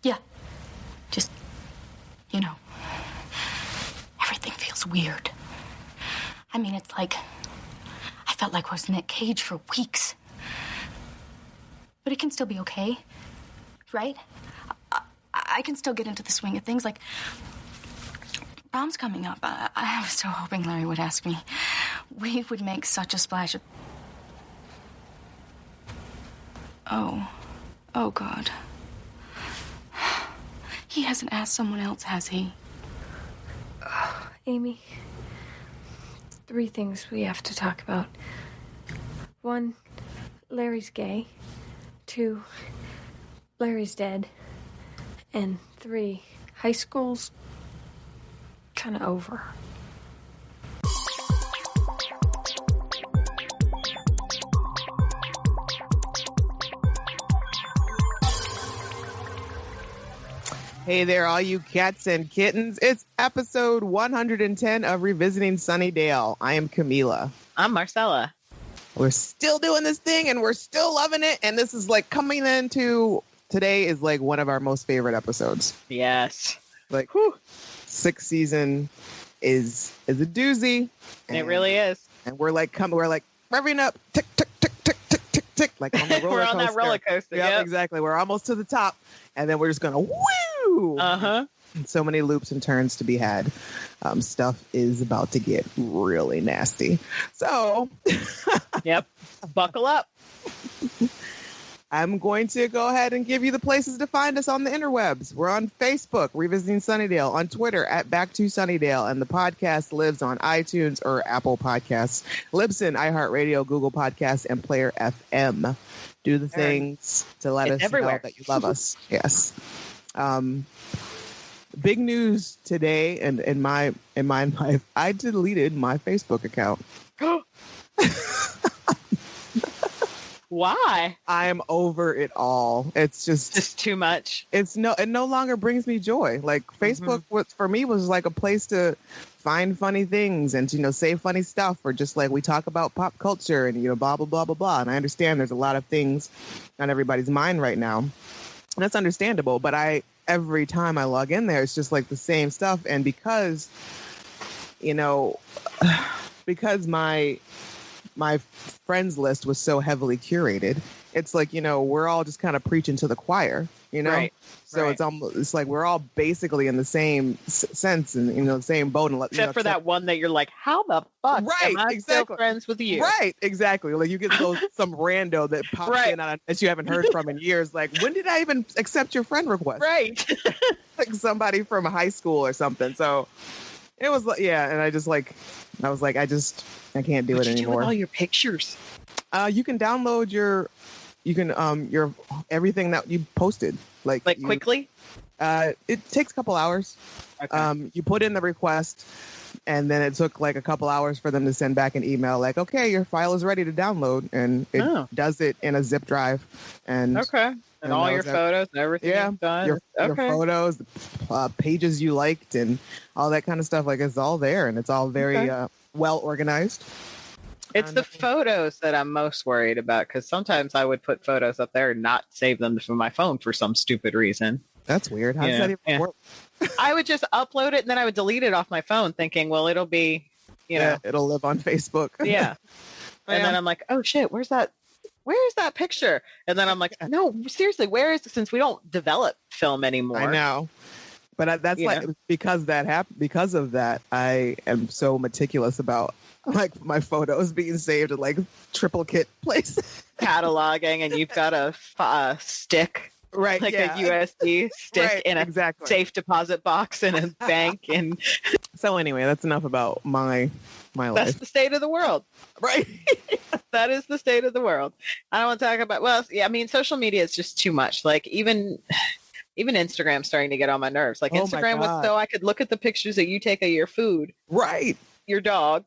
Yeah. Just, everything feels weird. I mean, it's like, I felt like I was Nick Cage for weeks. But it can still be okay, right? I can still get into the swing of things. Like, prom's coming up. I was so hoping Larry would ask me. We would make such a splash of... Oh, God. He hasn't asked someone else, has he? Amy, 3 things we have to talk about. 1, Larry's gay. 2, Larry's dead. And 3, high school's kind of over. Hey there, all you cats and kittens. It's episode 110 of Revisiting Sunnydale. I am Camila. I'm Marcella. We're still doing this thing and we're still loving it. And this is like coming into today is like one of our most favorite episodes. Yes. Like, whew, 6th season is a doozy. It really is. And we're revving up, tick, tick, tick, tick, tick, tick, tick, like on the roller coaster. We're on that roller coaster. Yeah, exactly. We're almost to the top. And then we're just going to woo! Uh-huh. So many loops and turns to be had. Stuff is about to get really nasty. So... Yep. Buckle up. I'm going to go ahead and give you the places to find us on the interwebs. We're on Facebook, Revisiting Sunnydale, on Twitter, @Back2Sunnydale, and the podcast lives on iTunes or Apple Podcasts, Libsyn, iHeartRadio, Google Podcasts, and Player FM. Do the things to let us know that you love us. Yes. Big news today, and in my life, I deleted my Facebook account. Why? I am over it all. It's just too much. It no longer brings me joy. Like Facebook for me was like a place to find funny things and to, say funny stuff, or just like we talk about pop culture and blah blah blah blah blah. And I understand there's a lot of things on everybody's mind right now. And that's understandable, but every time I log in there, it's just like the same stuff. And because my friends list was so heavily curated, it's like, we're all just kind of preaching to the choir, Right. So it's like we're all basically in the same sense and, the same boat. Except for that one that you're like, how the fuck am I still friends with you? Right, exactly. Like you get some rando that pops in that you haven't heard from in years. Like, when did I even accept your friend request? Right. Like somebody from high school or something. So it was like, yeah. And I was like, I can't do it anymore. What do you do with all your pictures? You can download your everything that you posted. Like quickly? It takes a couple hours. Okay. You put in the request, and then it took like a couple hours for them to send back an email like, okay, your file is ready to download, and it does it in a zip drive. And okay. And all your photos and everything you've done? Your photos, pages you liked, and all that kind of stuff. Like, it's all there, and it's all very well organized. It's the photos that I'm most worried about, because sometimes I would put photos up there and not save them from my phone for some stupid reason. That's weird. How does that even work? I would just upload it and then I would delete it off my phone thinking, well, it'll be, it'll live on Facebook. Yeah. And then I'm like, oh shit, where's that picture? And then I'm like, no, seriously, where is it? Since we don't develop film anymore. I know. But that's like, because that happened, because of that, I am so meticulous about like my photos being saved at like triplicate places. Cataloging, and you've got a stick. Right, like a USB stick in a safe deposit box in a bank. And so anyway, that's enough about my life. That's the state of the world. Right. That is the state of the world. I don't want to talk about, social media is just too much. Like even Instagram's starting to get on my nerves. Like Instagram was so I could look at the pictures that you take of your food. Right. Your dog,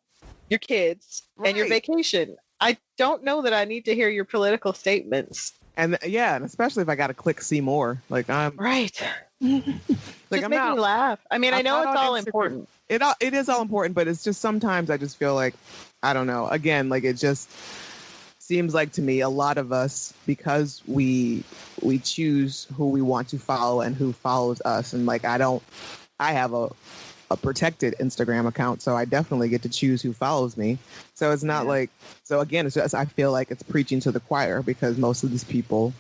your kids, and your vacation. I don't know that I need to hear your political statements. And and especially if I got to click see more, like I'm right. Like just make me laugh. I mean, I know it's all important. It is all important, but it's just sometimes I just feel like, I don't know. Again, like it just seems like to me a lot of us, because we choose who we want to follow and who follows us, and like I have a protected Instagram account, so I definitely get to choose who follows me. So it's not like, so again, it's just, I feel like it's preaching to the choir, because most of these people,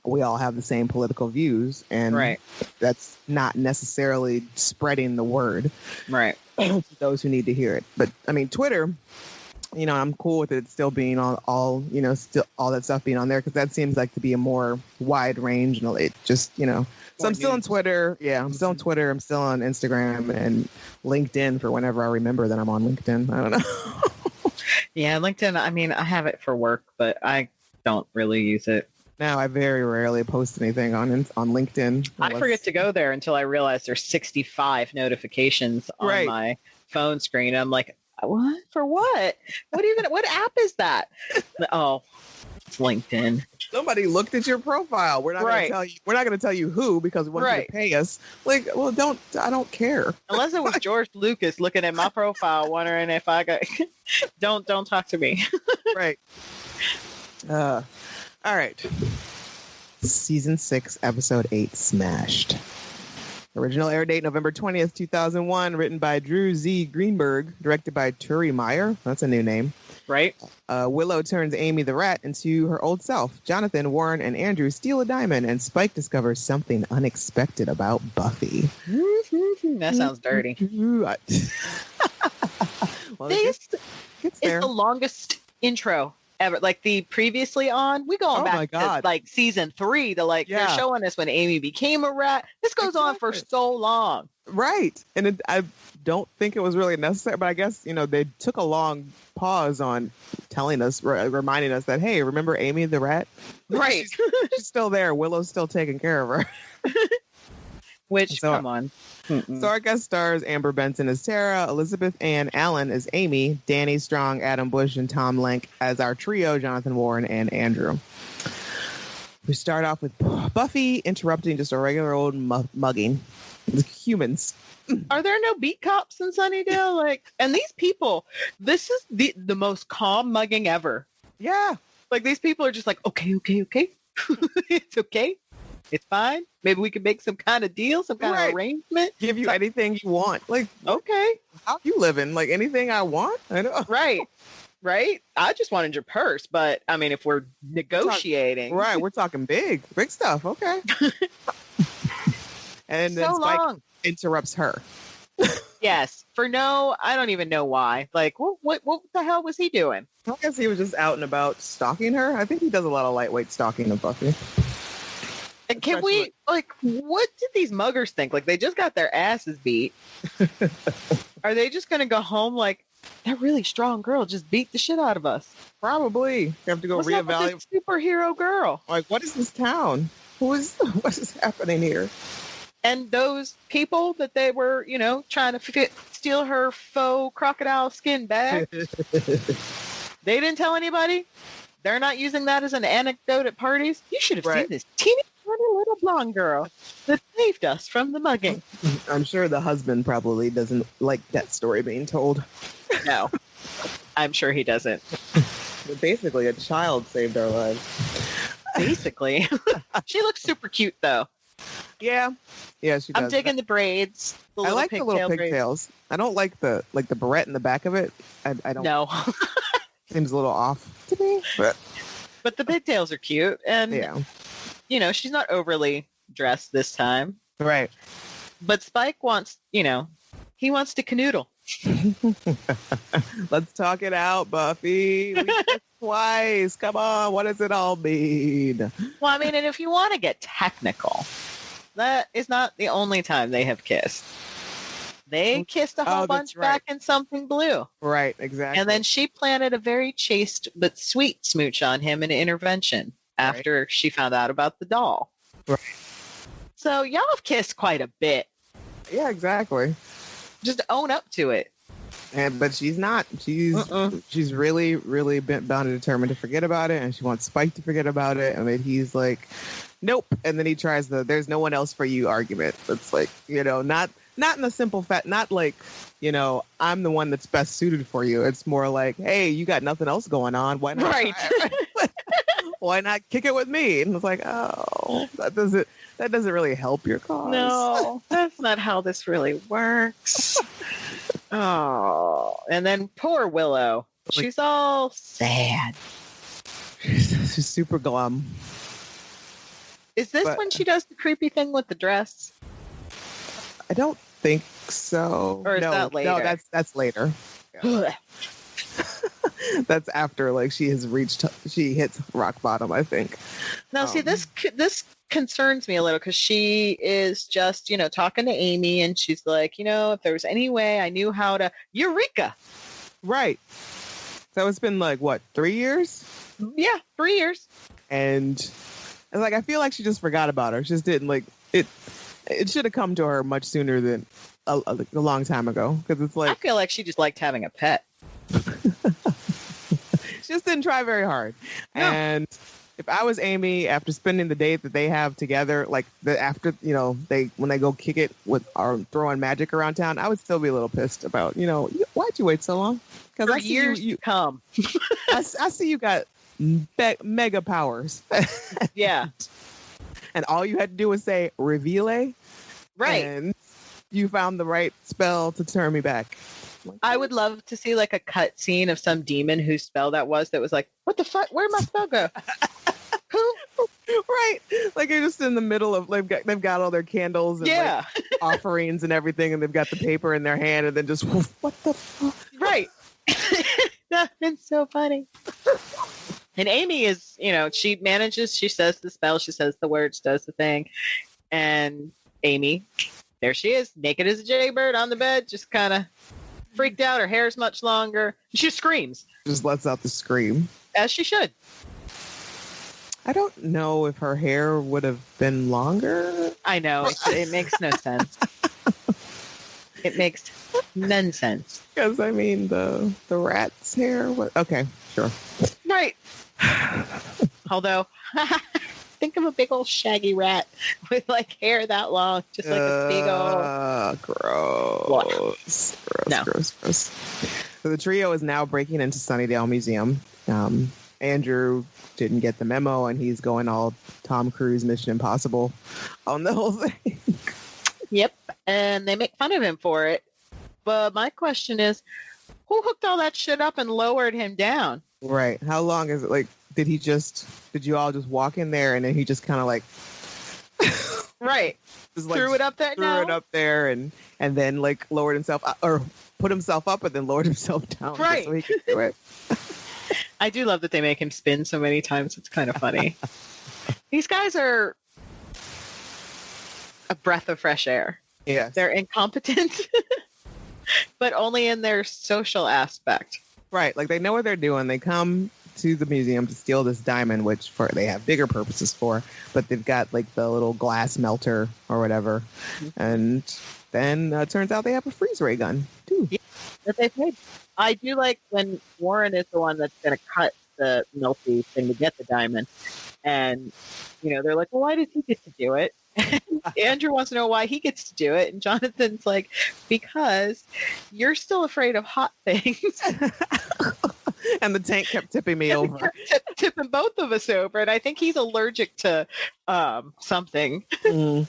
we all have the same political views, and that's not necessarily spreading the word to those who need to hear it. But I mean, Twitter, you know, I'm cool with it still being on all, you know, still all that stuff being on there, because that seems like to be a more wide range, and it just, you know. So I'm still on Twitter. Yeah, I'm still on Twitter. I'm still on Instagram and LinkedIn for whenever I remember that I'm on LinkedIn. I don't know. Yeah, LinkedIn, I mean, I have it for work, but I don't really use it. No, I very rarely post anything on LinkedIn. I forget to go there until I realize there's 65 notifications on my phone screen. I'm like, what? For what? What app is that? Oh, it's LinkedIn. Somebody looked at your profile. We're not going to tell you. We're not going to tell you who, because we want you to pay us. Like, well, I don't care. Unless it was George Lucas looking at my profile, wondering if I got. Don't talk to me. Right. All right. Season 6, Episode 8, Smashed. Original air date November 20th, 2001. Written by Drew Z. Greenberg. Directed by Turi Meyer. That's a new name. Right. Willow turns Amy the rat into her old self. Jonathan, Warren, and Andrew steal a diamond, and Spike discovers something unexpected about Buffy. That sounds dirty. Well, this gets is the longest intro ever. Like the previously on, we going back to like season 3 to like you're showing us when Amy became a rat. This goes on for so long. Right. And I don't think it was really necessary, but I guess, you know, they took a long pause on telling us, reminding us that, hey, remember Amy the rat? Right. She's still there. Willow's still taking care of her. Which, come on. So our guest stars Amber Benson as Tara, Elizabeth Ann Allen as Amy, Danny Strong, Adam Bush, and Tom Lenk as our trio, Jonathan, Warren, and Andrew. We start off with Buffy interrupting just a regular old mugging. Humans. Are there no beat cops in Sunnydale? Like, and these people, this is the most calm mugging ever. Yeah. Like, these people are just like, okay. It's okay. It's fine. Maybe we can make some kind of deal, some kind of arrangement. Give you anything you want. Like, okay. How you living? Like, anything I want? I know. Right. I just wanted your purse, but I mean, if we're negotiating. We're talking big stuff. Okay. And then Spike interrupts her. Yes. I don't even know why. Like, what the hell was he doing? I guess he was just out and about stalking her. I think he does a lot of lightweight stalking of Buffy. And can we, like, what did these muggers think? Like, they just got their asses beat. Are they just going to go home like, that really strong girl just beat the shit out of us? Probably. You have to go reevaluate. What's up with this superhero girl? Like, what is this town? What is happening here? And those people that they were, you know, trying to steal her faux crocodile skin bag, they didn't tell anybody? They're not using that as an anecdote at parties? You should have seen this teeny little blonde girl that saved us from the mugging. I'm sure the husband probably doesn't like that story being told. No, I'm sure he doesn't. But basically, a child saved our lives. Basically. She looks super cute, though. Yeah, she does. I'm digging the braids. I like the little pigtails. I don't like the barrette in the back of it. I don't. No. Seems a little off to me, but the pigtails are cute, and you know, she's not overly dressed this time, right? But Spike wants, you know, he wants to canoodle. Let's talk it out, Buffy. We kissed twice. Come on, what does it all mean? Well, I mean, and if you want to get technical, that is not the only time they have kissed. They kissed a whole bunch back in Something Blue. Right, exactly. And then she planted a very chaste but sweet smooch on him in Intervention after she found out about the doll. Right. So y'all have kissed quite a bit. Yeah, exactly. Just own up to it. But she's not. She's really, really bound and determined to forget about it, and she wants Spike to forget about it. And then he's like, nope. And then he tries the "there's no one else for you" argument. It's like, you know, not in a simple fact, not like, you know, I'm the one that's best suited for you. It's more like, hey, you got nothing else going on. Why not? Right. why not kick it with me? And it's like, oh, that doesn't really help your cause. No, that's not how this really works. Oh, and then poor Willow. She's all sad. She's super glum. Is this when she does the creepy thing with the dress? I don't think so. Or is that later? No, that's later. Yeah. That's after like she hits rock bottom, I think. Now, see, this concerns me a little because she is just, talking to Amy and she's like, if there was any way I knew how to Eureka. Right. So it's been like, what, 3 years? Yeah, 3 years. And it's like, I feel like she just forgot about her. She just didn't like it. It should have come to her much sooner than a long time ago. Because it's like, I feel like she just liked having a pet. She just didn't try very hard. No. And if I was Amy, after spending the date that they have together, like after when they go kick it with or throwing magic around town, I would still be a little pissed about why'd you wait so long? Because I see you come. I see you got mega powers. Yeah. And all you had to do was say reveal, right? And you found the right spell to turn me back. I would love to see like a cut scene of some demon whose spell that was like, what the fuck? Where'd my spell go? Who? Right. Like you're just in the middle of they've got all their candles and like, offerings and everything, and they've got the paper in their hand, and then just what the fuck? Right. That's been so funny. And Amy is, she manages, she says the spell, she says the words, does the thing. And Amy, there she is, naked as a jaybird on the bed, just kind of freaked out. Her hair's much longer. She screams. Just lets out the scream. As she should. I don't know if her hair would have been longer. I know. It makes no sense. It makes none sense. Because, I mean, the rat's hair. Okay, sure. Right. Although, think of a big old shaggy rat with like hair that long, just like a big old. Gross. Gross. So the trio is now breaking into Sunnydale Museum. Andrew didn't get the memo, and he's going all Tom Cruise Mission Impossible on the whole thing. Yep, and they make fun of him for it. But my question is, who hooked all that shit up and lowered him down? Right. How long is it? Like, did you all just walk in there and then he just kind of like, right, just threw it up there, and then like lowered himself or put himself up and then lowered himself down, right, so he could do it. I do love that they make him spin so many times. It's kind of funny. These guys are a breath of fresh air. Yes. They're incompetent, but only in their social aspect. Right. Like they know what they're doing. They come to the museum to steal this diamond, which they have bigger purposes for, but they've got like the little glass melter or whatever. Mm-hmm. And then it turns out they have a freeze ray gun too. Yeah, that they've made. I do like when Warren is the one that's going to cut the melty thing to get the diamond. And, they're like, well, why does he get to do it? Andrew wants to know why he gets to do it. And Jonathan's like, because you're still afraid of hot things. And the tank kept tipping me over. Tipping both of us over. And I think he's allergic to something. Mm.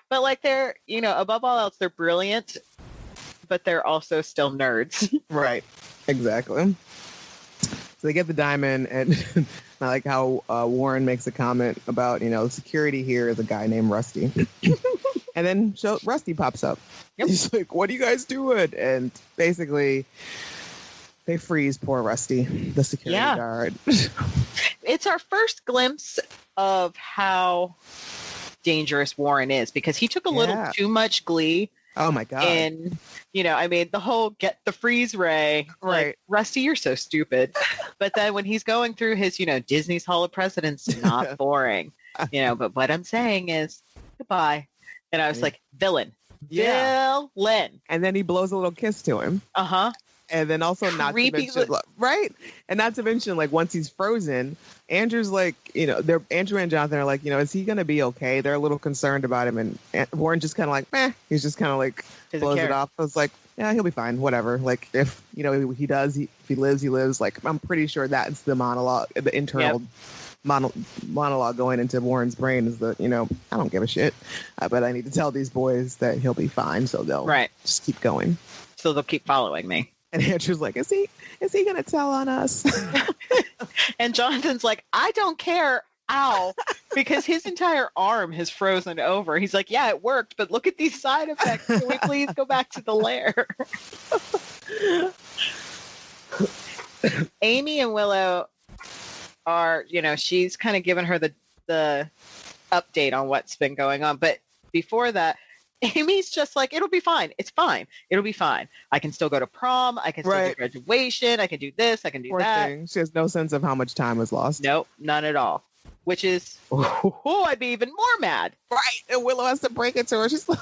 But like they're, above all else, they're brilliant, but they're also still nerds. Right. Exactly. So they get the diamond, and I like how Warren makes a comment about, security here is a guy named Rusty. And then Rusty pops up. Yep. He's like, what are you guys doing? And basically, they freeze poor Rusty, the security guard. It's our first glimpse of how dangerous Warren is, because he took a little too much glee. Oh my God. And, the whole get the freeze ray. Right. Like, Rusty, you're so stupid. But then when he's going through his, Disney's Hall of Presidents, not boring. But what I'm saying is goodbye. And I was like, villain. Yeah. Villain. And then he blows a little kiss to him. Uh-huh. And then also Creepy. right? And not to mention, like, once he's frozen, Andrew's like, Andrew and Jonathan are like, is he going to be okay? They're a little concerned about him. And Warren just kind of like, meh. He's just kind of like, blows it off. I was like, yeah, he'll be fine. Whatever. Like, if, he does, if he lives, he lives. Like, I'm pretty sure that's the monologue, the internal monologue going into Warren's brain is that, I don't give a shit, but I need to tell these boys that he'll be fine, so they'll just keep going. So they'll keep following me. And Andrew's like, is he going to tell on us? And Jonathan's like, I don't care. Ow. Because his entire arm has frozen over. He's like, yeah, it worked, but look at these side effects. Can we please go back to the lair? Amy and Willow are, she's kind of given her the update on what's been going on. But before that, Amy's just like, it'll be fine. It's fine. It'll be fine. I can still go to prom. I can still do graduation. I can do this. I can do Poor that. thing. She has no sense of how much time was lost. Nope, none at all. Which is, I'd be even more mad. Right. And Willow has to break it to her. She's like,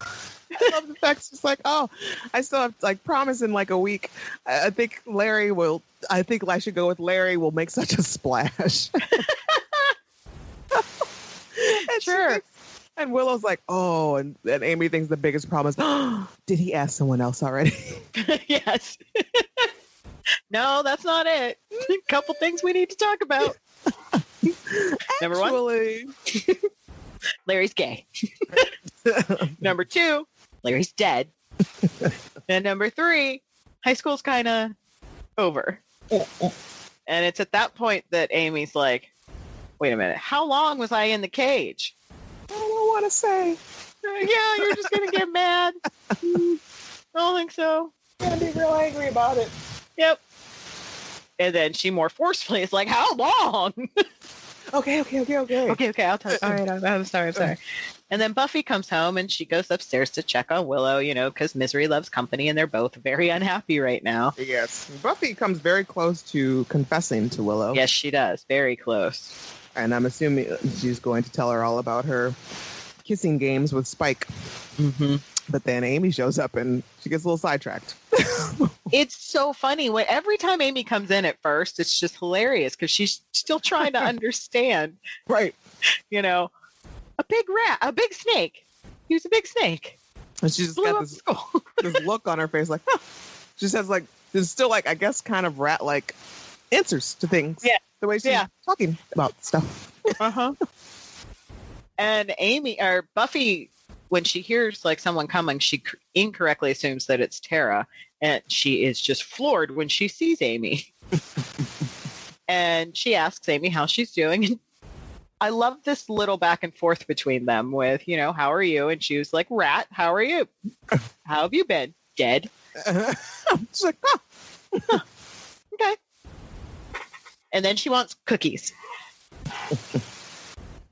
I love the fact she's like, oh, I still have promise in a week. I think I should go with Larry. Will make such a splash. Sure. And Willow's like, oh, and Amy thinks the biggest problem is, oh, did he ask someone else already? Yes. No, that's not it. A couple things we need to talk about. Number one, Larry's gay. Number two, Larry's dead. And number three, high school's kind of over. And it's at that point that Amy's like, wait a minute, how long was I in the cage? I don't want to say. Yeah, you're just going to get mad. I don't think so. I'm going to be real angry about it. Yep. And then she more forcefully is like, how long? Okay. Okay, I'll tell you. All right, I'm sorry. And then Buffy comes home and she goes upstairs to check on Willow, because misery loves company and they're both very unhappy right now. Yes. Buffy comes very close to confessing to Willow. Yes, she does. Very close. And I'm assuming she's going to tell her all about her kissing games with Spike. Mm-hmm. But then Amy shows up and she gets a little sidetracked. It's so funny. Every time Amy comes in at first, it's just hilarious because she's still trying to understand. Right. A big snake. He was a big snake. And she just got this look on her face like, huh. She says there's still I guess kind of rat-like answers to things. Yeah. The way she's talking about stuff. Uh-huh. And Buffy, when she hears someone coming, she incorrectly assumes that it's Tara, and she is just floored when she sees Amy. And she asks Amy how she's doing. And I love this little back and forth between them with, how are you? And she was like, rat, how are you? How have you been? Dead. She's like, oh. Okay. And then she wants cookies.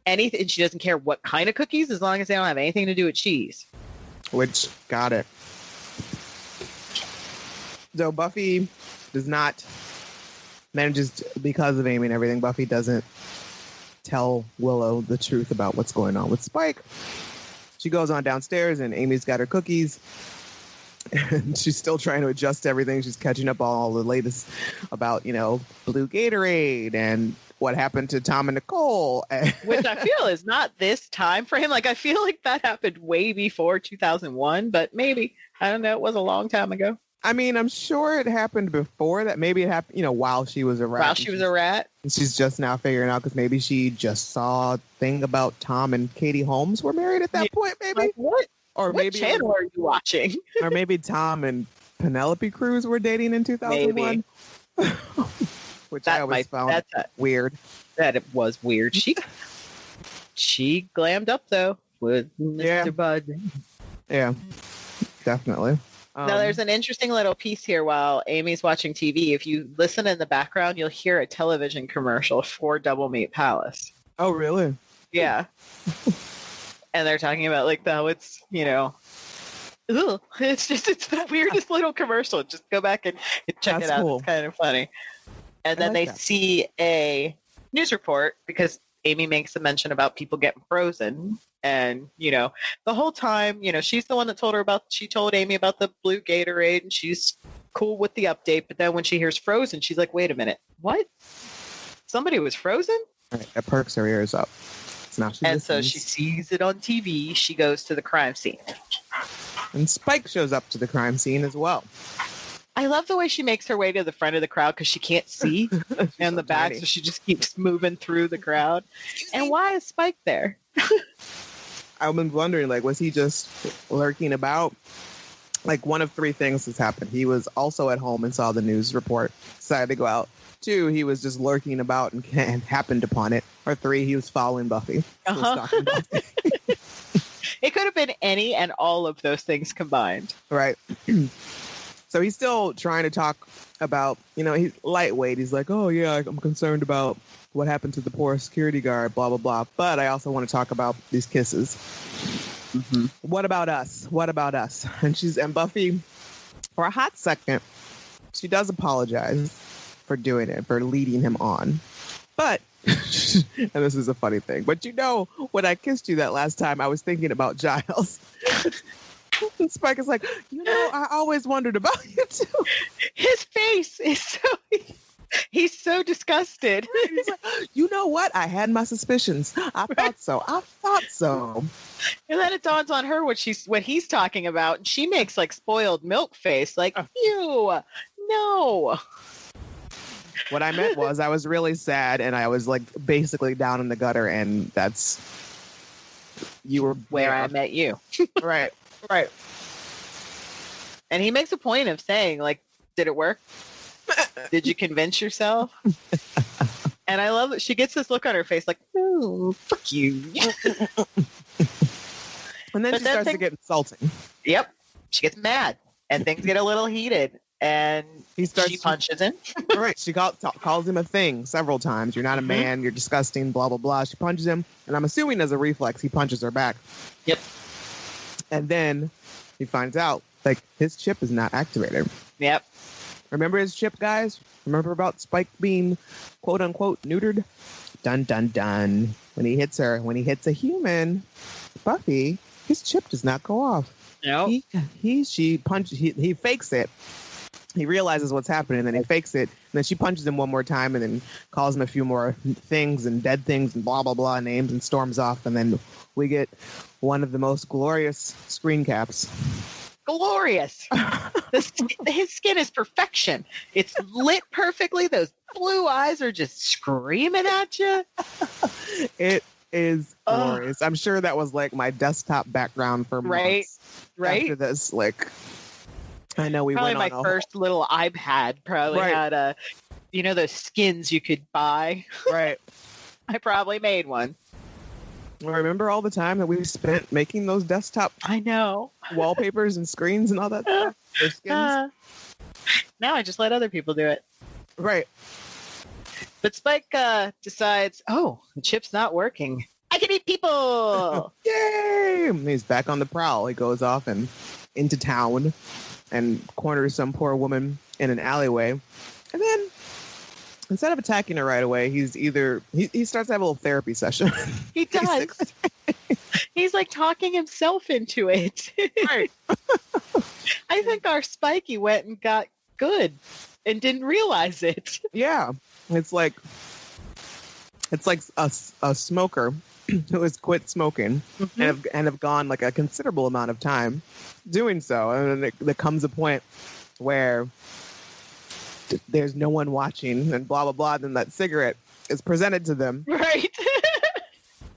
Anything. She doesn't care what kind of cookies, as long as they don't have anything to do with cheese. Which, got it. So Buffy does not manages, because of Amy and everything, Buffy doesn't tell Willow the truth about what's going on with Spike. She goes on downstairs and Amy's got her cookies. And she's still trying to adjust to everything. She's catching up on all the latest about, Blue Gatorade and what happened to Tom and Nicole. Which I feel is not this time for him. I feel like that happened way before 2001, but maybe. I don't know. It was a long time ago. I mean, I'm sure it happened before that. Maybe it happened, while she was a rat. While she was a rat? And she's just now figuring out because maybe she just saw a thing about Tom and Katie Holmes were married at that point, maybe. What? Or what maybe channel are you watching? Or maybe Tom and Penelope Cruz were dating in 2001. Which I always found weird. That it was weird. She glammed up though with Mr. Bud. Yeah, definitely. Now there's an interesting little piece here while Amy's watching TV. If you listen in the background, you'll hear a television commercial for Double Meat Palace. Oh, really? Yeah. And they're talking about how it's, it's the weirdest little commercial. Just go back and check it out. Cool. It's kind of funny. And then they see a news report because Amy makes a mention about people getting frozen. And, the whole time, she's the one that she told Amy about the blue Gatorade and she's cool with the update. But then when she hears frozen, she's like, wait a minute, what? Somebody was frozen? Right, it perks her ears up. So she sees it on TV. She goes to the crime scene. And Spike shows up to the crime scene as well. I love the way she makes her way to the front of the crowd because she can't see in the back, so she just keeps moving through the crowd. And why is Spike there? I've been wondering, like, was he just lurking about? Like, one of three things has happened. He was also at home and saw the news report, decided to go out. 2, he was just lurking about and happened upon it. Or 3, he was following Buffy. Buffy. It could have been any and all of those things combined. Right. So he's still trying to talk about, he's lightweight. He's like, oh, yeah, I'm concerned about what happened to the poor security guard, blah, blah, blah. But I also want to talk about these kisses. Mm-hmm. What about us? What about us? And Buffy, for a hot second, she does apologize for doing it, for leading him on. But, and this is a funny thing, but when I kissed you that last time, I was thinking about Giles. And Spike is like, I always wondered about you too. His face is he's so disgusted. He's like, you know what? I had my suspicions. I thought so. And then it dawns on her what he's talking about. And she makes like spoiled milk face, like, ew, no. What I meant was I was really sad and I was like basically down in the gutter, and you were where I met you. Right. And he makes a point of saying, like, did it work? Did you convince yourself? And I love that she gets this look on her face like, oh, fuck you. And then she starts to get insulting. Yep. She gets mad and things get a little heated. And she punches him. Right. She calls him a thing several times. You're not a man. You're disgusting, blah, blah, blah. She punches him. And I'm assuming as a reflex, he punches her back. Yep. And then he finds out, like, his chip is not activated. Yep. Remember his chip, guys? Remember about Spike being, quote, unquote, neutered? Dun, dun, dun. When he hits a human, Buffy, his chip does not go off. No. He fakes it. He realizes what's happening, and then he fakes it. And then she punches him one more time and then calls him a few more things and dead things and blah, blah, blah names and storms off. And then we get one of the most glorious screen caps. Glorious. His skin is perfection. It's lit perfectly. Those blue eyes are just screaming at you. It is glorious. I'm sure that was like my desktop background for months. Right. After this, like, I know we probably went on my first little iPad probably had those skins you could buy. Right. I probably made one. Remember all the time that we spent making those desktop wallpapers and screens and all that stuff? Those skins? Now I just let other people do it. Right. But Spike decides, the chip's not working. I can eat people! Yay! He's back on the prowl. He goes off and into town and corners some poor woman in an alleyway. And then, instead of attacking her right away, he starts to have a little therapy session. He does. He's like talking himself into it. Right. I think our Spikey went and got good and didn't realize it. Yeah. It's like a smoker who has quit smoking and have gone like a considerable amount of time doing so. And then there comes a point where there's no one watching and blah, blah, blah. Then that cigarette is presented to them. Right.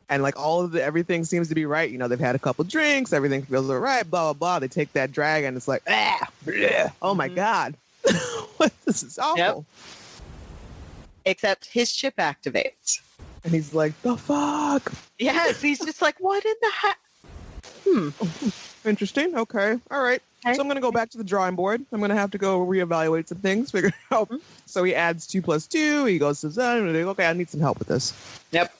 And like everything seems to be right. They've had a couple drinks. Everything feels all right, blah, blah, blah. They take that drag and it's like, oh my God. This is awful. Yep. Except his chip activates. And he's like, the fuck? Yes, he's just like, what in the heck? Interesting. Okay. All right. So I'm going to go back to the drawing board. I'm going to have to go reevaluate some things, figure out. So he adds 2 + 2. He goes to Zen. Okay, I need some help with this. Yep.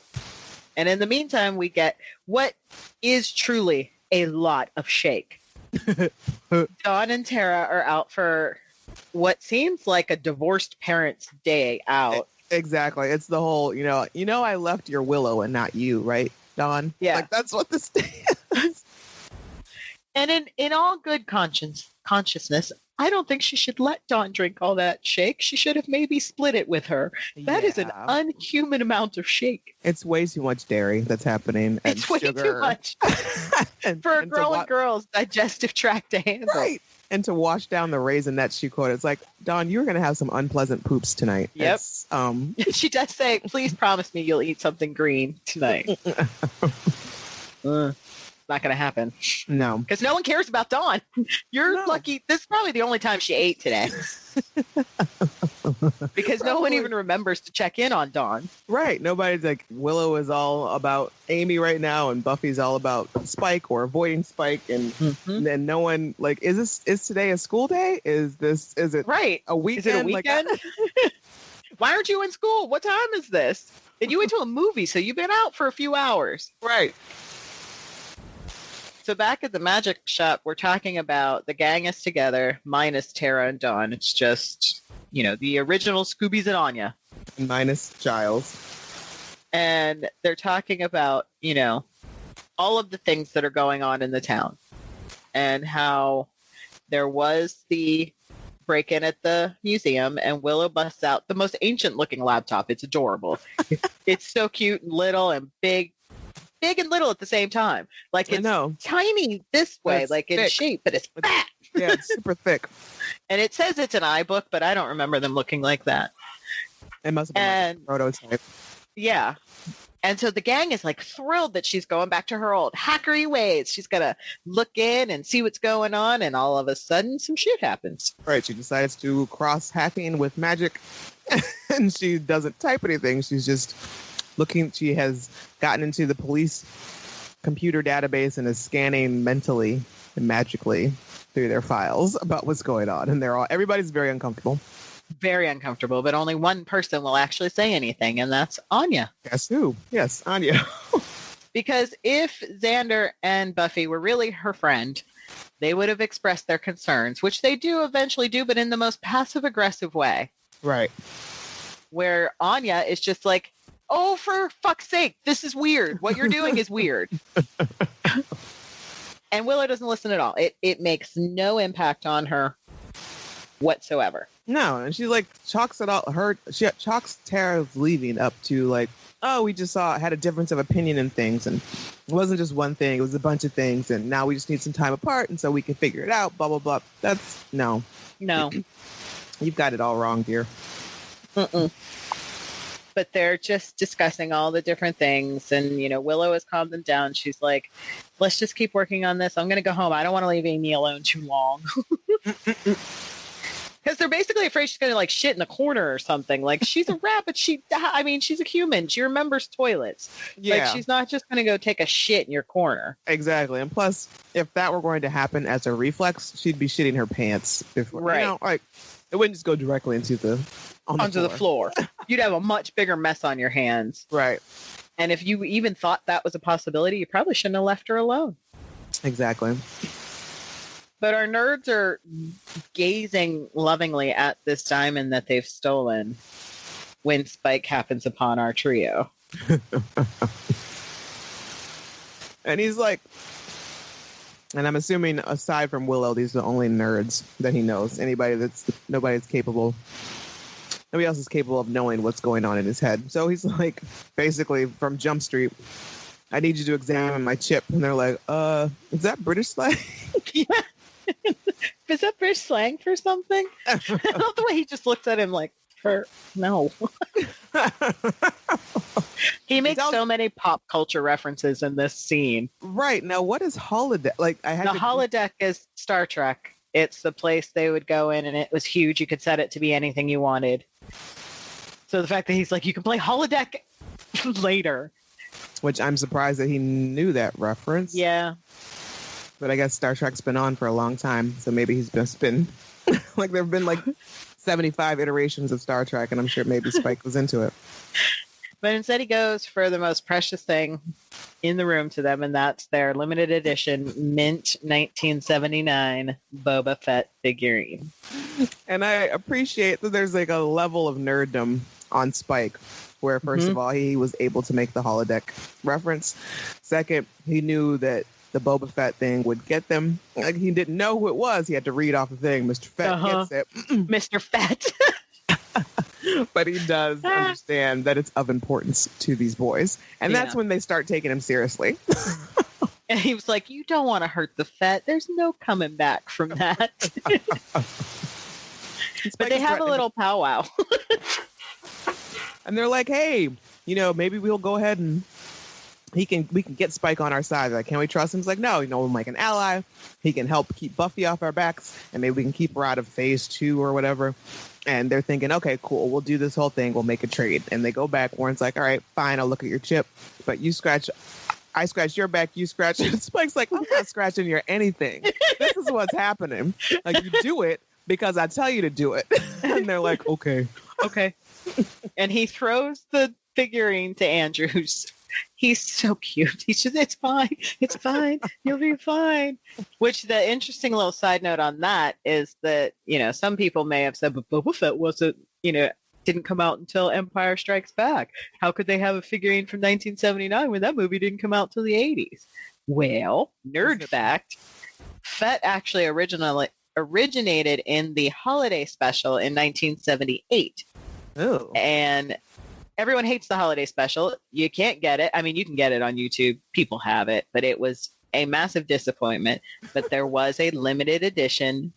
And in the meantime, we get what is truly a lot of shake. Dawn and Tara are out for what seems like a divorced parent's day out. Exactly. It's the whole, I left your Willow and not you, right, Dawn? Yeah. Like, that's what this day is. And in all good consciousness, I don't think she should let Dawn drink all that shake. She should have maybe split it with her. That is an unhuman amount of shake. It's way too much dairy that's happening. And it's way sugar. Too much for a growing girl's digestive tract to handle. Right. And to wash down the raisinets she quoted. It's like, Dawn, you're going to have some unpleasant poops tonight. Yep. She does say, please promise me you'll eat something green tonight. Not going to happen. No. Because no one cares about Dawn. You're lucky. This is probably the only time she ate today. Because no one even remembers to check in on Dawn. Right. Nobody's like, Willow is all about Amy right now, and Buffy's all about Spike or avoiding Spike. And then no one, like, is today a school day? Is it right. a weekend? Is it a weekend? Why aren't you in school? What time is this? And you went to a movie, so you've been out for a few hours. Right. So back at the magic shop, we're talking about the gang is together, minus Tara and Dawn. It's just, the original Scoobies and Anya. Minus Giles. And they're talking about, all of the things that are going on in the town. And how there was the break-in at the museum, and Willow busts out the most ancient-looking laptop. It's adorable. It's so cute and little and big and little at the same time. Like, it's tiny this way, like in shape, but it's fat. Yeah, it's super thick. And it says it's an iBook, but I don't remember them looking like that. It must have been like a prototype. Yeah. And so the gang is like thrilled that she's going back to her old hackery ways. She's going to look in and see what's going on. And all of a sudden, some shit happens. Right. She decides to cross hacking with magic. And she doesn't type anything. She's just looking. She has gotten into the police computer database and is scanning mentally and magically through their files about what's going on. And everybody's very uncomfortable. Very uncomfortable, but only one person will actually say anything, and that's Anya. Guess who? Yes, Anya. Because if Xander and Buffy were really her friend, they would have expressed their concerns, which they do eventually do, but in the most passive-aggressive way. Right. Where Anya is just like, oh, for fuck's sake, this is weird. What you're doing is weird. And Willow doesn't listen at all. It makes no impact on her whatsoever. No, and she like chalks it all. She chalks Tara's leaving up to like, oh, we just had a difference of opinion in things, and it wasn't just one thing; it was a bunch of things, and now we just need some time apart, and so we can figure it out. Blah blah blah. That's no. You've got it all wrong, dear. Mm-mm. But they're just discussing all the different things, and Willow has calmed them down. She's like, "Let's just keep working on this. I'm going to go home. I don't want to leave Amy alone too long." Because they're basically afraid she's going to like shit in the corner or something. Like, she's a rat, but she's a human. She remembers toilets. Yeah. Like, she's not just going to go take a shit in your corner. Exactly. And plus, if that were going to happen as a reflex, she'd be shitting her pants before. Right. Like, it wouldn't just go directly into the floor. You'd have a much bigger mess on your hands. Right. And if you even thought that was a possibility, you probably shouldn't have left her alone. Exactly. But our nerds are gazing lovingly at this diamond that they've stolen when Spike happens upon our trio. And he's like, and I'm assuming aside from Willow, these are the only nerds that he knows. Nobody else is capable of knowing what's going on in his head. So he's like, basically from Jump Street, I need you to examine my chip. And they're like, is that British slang? Yeah. Is that British slang for something? I love the way he just looks at him like, no. He makes so many pop culture references in this scene. Right. Now, what is holodeck? Like, holodeck is Star Trek. It's the place they would go in, and it was huge. You could set it to be anything you wanted. So the fact that he's like, you can play holodeck later. Which I'm surprised that he knew that reference. Yeah. But I guess Star Trek's been on for a long time, so maybe he's just been like there have been like 75 iterations of Star Trek, and I'm sure maybe Spike was into it. But instead he goes for the most precious thing in the room to them, and that's their limited edition mint 1979 Boba Fett figurine. And I appreciate that there's like a level of nerddom on Spike, where first of all, he was able to make the holodeck reference. Second, he knew that the Boba Fett thing would get them. Like, he didn't know who it was. He had to read off the thing. Mr. Fett gets it. Mr. Fett. But he does understand that it's of importance to these boys. And that's when they start taking him seriously. And he was like, you don't want to hurt the Fett. There's no coming back from that. But they have a little powwow. And they're like, hey, maybe we'll go ahead and we can get Spike on our side. Like, can we trust him? He's like, no, we'll make an ally. He can help keep Buffy off our backs, and maybe we can keep her out of phase 2 or whatever. And they're thinking, okay, cool, we'll do this whole thing. We'll make a trade. And they go back. Warren's like, all right, fine, I'll look at your chip, but I scratch your back, you scratch it. Spike's like, I'm not scratching your anything. This is what's happening. Like, you do it because I tell you to do it. And they're like, okay. And he throws the figurine to Andrews. He's so cute. He says, it's fine. You'll be fine. Which, the interesting little side note on that is that, some people may have said, but Boba Fett wasn't, didn't come out until Empire Strikes Back. How could they have a figurine from 1979 when that movie didn't come out till the 80s? Well, nerd fact, Fett actually originated in the holiday special in 1978. Oh. And everyone hates the holiday special. You can't get it. I mean, you can get it on YouTube. People have it, but it was a massive disappointment. But there was a limited edition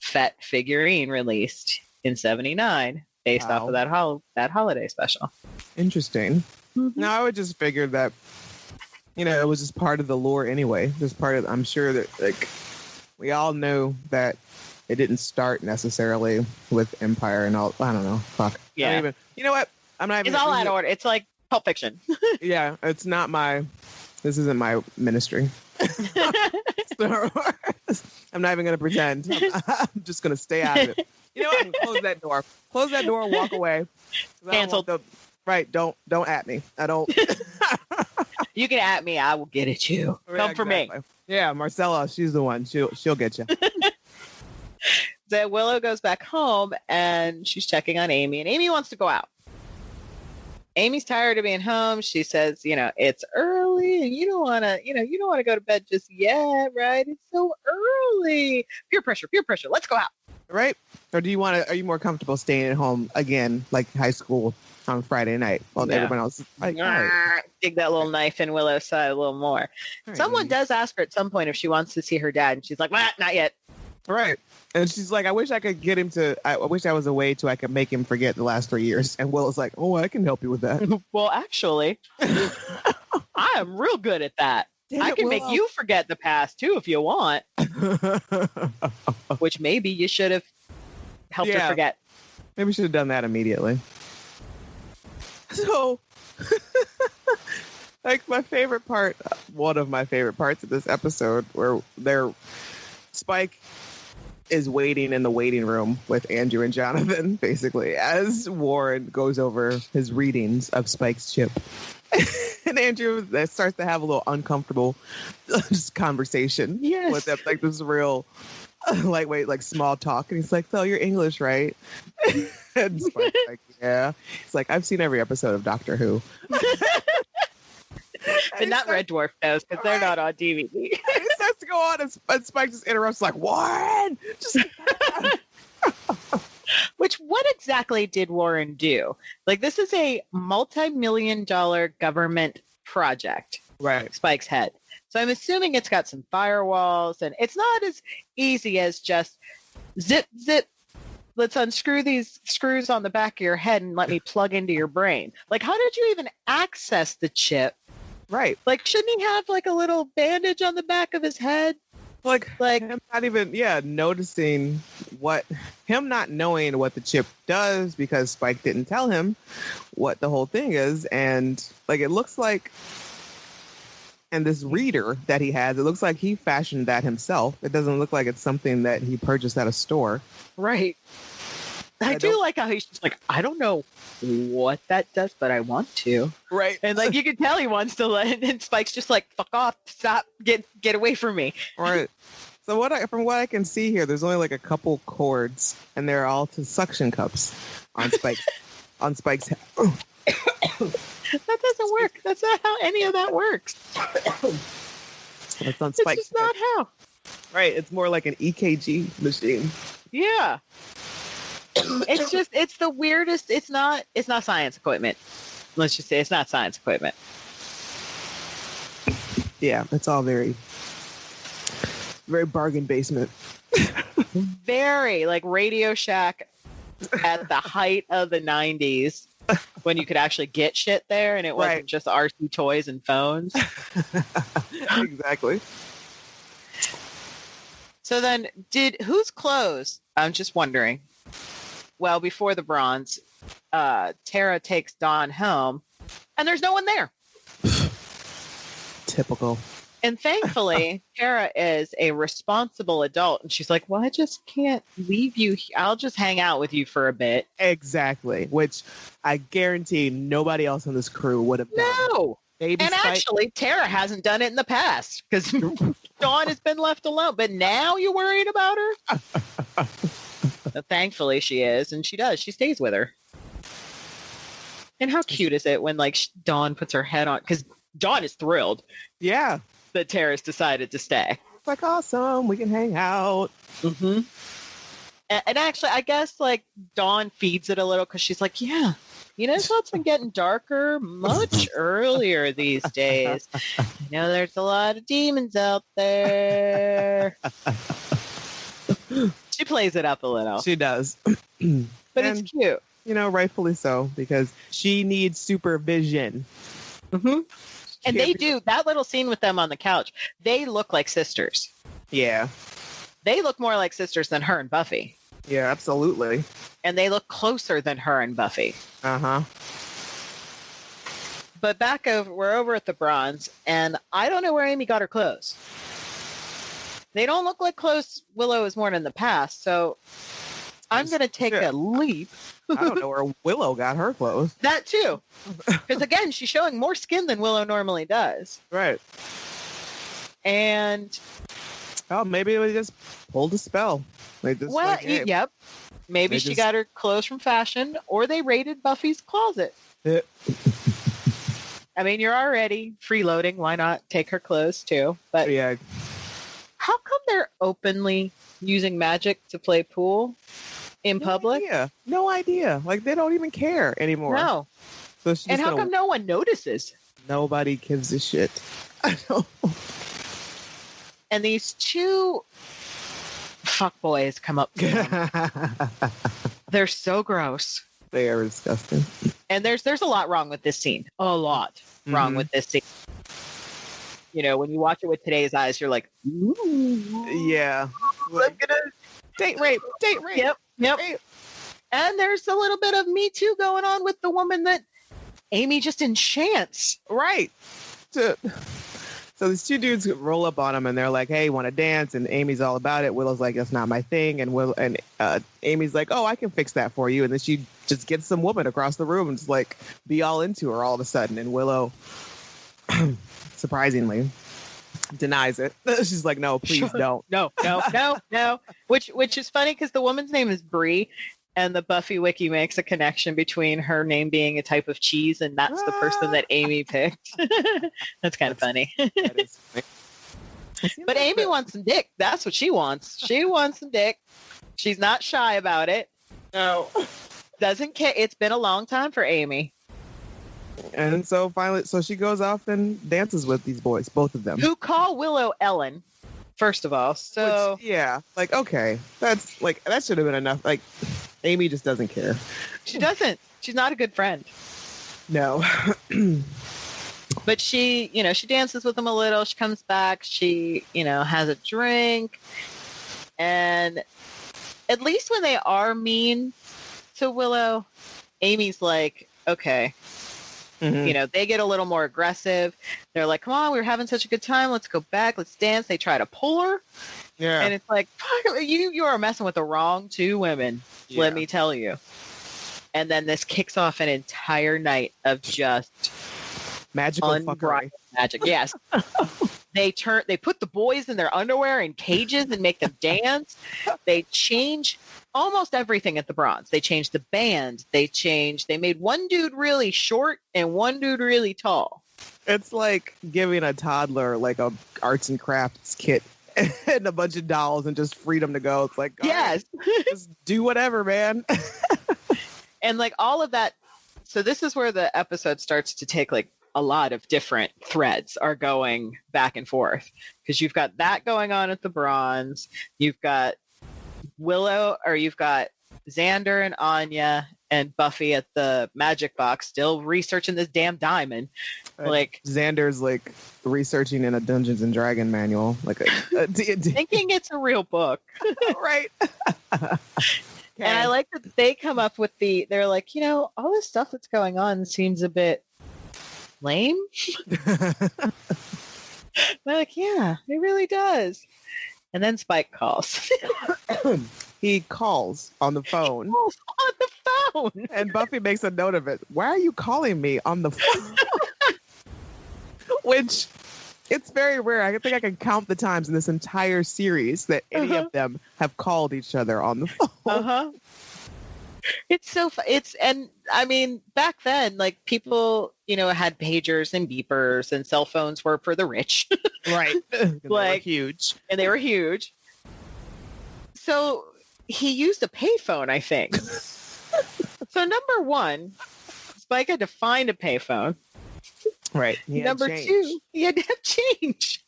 Fett figurine released in 79 based off of that holiday special. Interesting. Mm-hmm. No, I would just figure that, it was just part of the lore anyway. Just part of, I'm sure that, like, we all know that it didn't start necessarily with Empire and all. I don't know. Fuck. Yeah. You know what? I'm not even. It's all out of order. It's like Pulp Fiction. Yeah. It's not this isn't my ministry. So, I'm not even going to pretend. I'm just going to stay out of it. You know what? Close that door. Close that door. Walk away. Canceled. Right. Don't at me. I don't. You can at me. I will get at you. Come for me. Yeah. Marcella, she's the one. She'll get you. So Willow goes back home and she's checking on Amy, and Amy wants to go out. Amy's tired of being home. She says, it's early and you don't want to go to bed just yet, right? It's so early. Peer pressure. Let's go out. Right? Or are you more comfortable staying at home again, like high school on Friday night while everyone else is like, right. Dig that little knife in Willow's side a little more. Right. Someone does ask her at some point if she wants to see her dad, and she's like, well, not yet. Right. And she's like, I wish I could get him I wish I was a way I could make him forget the last 3 years. And Willow's like, oh, I can help you with that. Well, actually, I am real good at that. I can make you forget the past, too, if you want. Which maybe you should have helped her forget. Maybe we should have done that immediately. So, like, one of my favorite parts of this episode, where Spike is waiting in the waiting room with Andrew and Jonathan, basically, as Warren goes over his readings of Spike's chip. And Andrew starts to have a little uncomfortable conversation with them, like this real lightweight, like small talk. And he's like, so you're English, right? And Spike's like, yeah. He's like, I've seen every episode of Doctor Who. But not Red Dwarf knows, because they're not on DVD. He starts to go on, and Spike just interrupts, like, Warren! What exactly did Warren do? Like, this is a multi-million-dollar government project. Right. Spike's head. So I'm assuming it's got some firewalls, and it's not as easy as just zip, zip. Let's unscrew these screws on the back of your head and let me plug into your brain. Like, how did you even access the chip? Right. Like, shouldn't he have like a little bandage on the back of his head? Like him not even, noticing him not knowing what the chip does because Spike didn't tell him what the whole thing is. And like, it looks like, and this reader that he has, it looks like he fashioned that himself. It doesn't look like it's something that he purchased at a store. Right. I do like how he's just like, I don't know what that does, but I want to. Right. And like, you can tell he wants to and Spike's just like, fuck off, stop, get away from me. Right. So from what I can see here, there's only like a couple cords, and they're all to suction cups on Spike's head. That doesn't work. That's not how any of that works. It's on It's spikes. just not how. Right. It's more like an EKG machine. Yeah. It's the weirdest. It's not science equipment. Let's just say it's not science equipment. Yeah, it's all very, very bargain basement. Very like Radio Shack at the height of the 90s when you could actually get shit there and it wasn't just RC toys and phones. Exactly. So then whose clothes? I'm just wondering. Well, before the bronze, Tara takes Dawn home and there's no one there. Typical. And thankfully, Tara is a responsible adult. And she's like, well, I just can't leave you. I'll just hang out with you for a bit. Exactly. Which I guarantee nobody else in this crew would have done. No. Maybe and actually, Tara hasn't done it in the past because Dawn has been left alone. But now you're worried about her? But thankfully, she is. And she does. She stays with her. And how cute is it when like Dawn puts her head on? Because Dawn is thrilled. Yeah. That Tara's decided to stay. It's like, awesome. We can hang out. Mm-hmm. And actually, I guess like Dawn feeds it a little because she's like, yeah, you know, it's been getting darker much earlier these days. I know there's a lot of demons out there. She plays it up a little. She does. But it's cute. You know, rightfully so, because she needs supervision. Mm-hmm. And they do. That little scene with them on the couch, they look like sisters. Yeah. They look more like sisters than her and Buffy. Yeah, absolutely. And they look closer than her and Buffy. Uh-huh. But we're over at the bronze, and I don't know where Amy got her clothes. They don't look like clothes Willow has worn in the past, so I'm going to take a leap. I don't know where Willow got her clothes. That too. Because again, she's showing more skin than Willow normally does. Right. And maybe they just pulled a spell. They just yep. Maybe she got her clothes from fashion, or they raided Buffy's closet. I mean, you're already freeloading. Why not take her clothes too? But yeah. How come they're openly using magic to play pool in public? No idea. Like, they don't even care anymore. No. So and how come no one notices? Nobody gives a shit. I know. And these two fuckboys come up to them. They're so gross. They are disgusting. And there's a lot wrong with this scene. A lot wrong with this scene. You know, when you watch it with today's eyes, you're like, ooh. Yeah. Like, date rape. Yep. Rape. And there's a little bit of Me Too going on with the woman that Amy just enchants. Right. So these two dudes roll up on him and they're like, hey, want to dance? And Amy's all about it. Willow's like, that's not my thing. And Amy's like, oh, I can fix that for you. And then she just gets some woman across the room and just like be all into her all of a sudden. And Willow, surprisingly, denies it. She's like, no, please don't. No. Which is funny because the woman's name is Bree. And the Buffy wiki makes a connection between her name being a type of cheese and that's the person that Amy picked. That's kind of funny. That is funny. But Amy wants some dick. That's what she wants. She wants some dick. She's not shy about it. No. Doesn't care. It's been a long time for Amy. And so finally, she goes off and dances with these boys, both of them. Who call Willow Ellen, first of all. So which, yeah, like, okay. That's like, that should have been enough. Like, Amy just doesn't care. She doesn't. She's not a good friend. No. But she, she dances with them a little. She comes back. She, has a drink. And at least when they are mean to Willow, Amy's like, okay. Mm-hmm. They get a little more aggressive. They're like, come on, we were having such a good time. Let's go back. Let's dance. They try to pull her. Yeah. And it's like, fuck, you are messing with the wrong two women. Yeah. Let me tell you. And then this kicks off an entire night of just magical fuckery. Magic. Yes. They put the boys in their underwear in cages and make them dance. They change almost everything at the Bronze. They changed the band. They made one dude really short and one dude really tall. It's like giving a toddler like a arts and crafts kit and a bunch of dolls and just freedom to go. It's like, yes, right, just do whatever, man. And like all of that. So this is where the episode starts to take like a lot of different threads are going back and forth, because you've got that going on at the Bronze. You've got you've got Xander and Anya and Buffy at the magic box still researching this damn diamond. Like Xander's like researching in a Dungeons and Dragon manual, like a D&D. Thinking it's a real book. Right. And I like that they come up with they're like, all this stuff that's going on seems a bit lame. They're like, yeah, it really does. And then Spike calls. He calls on the phone. He calls on the phone. And Buffy makes a note of it. Why are you calling me on the phone? Which, it's very rare. I think I can count the times in this entire series that any of them have called each other on the phone. It's so and I mean, back then, like people, had pagers and beepers, and cell phones were for the rich. Right. Like huge. And they were huge. So he used a payphone, I think. So number one, Spike had to find a payphone. Right. Number two, he had to have change.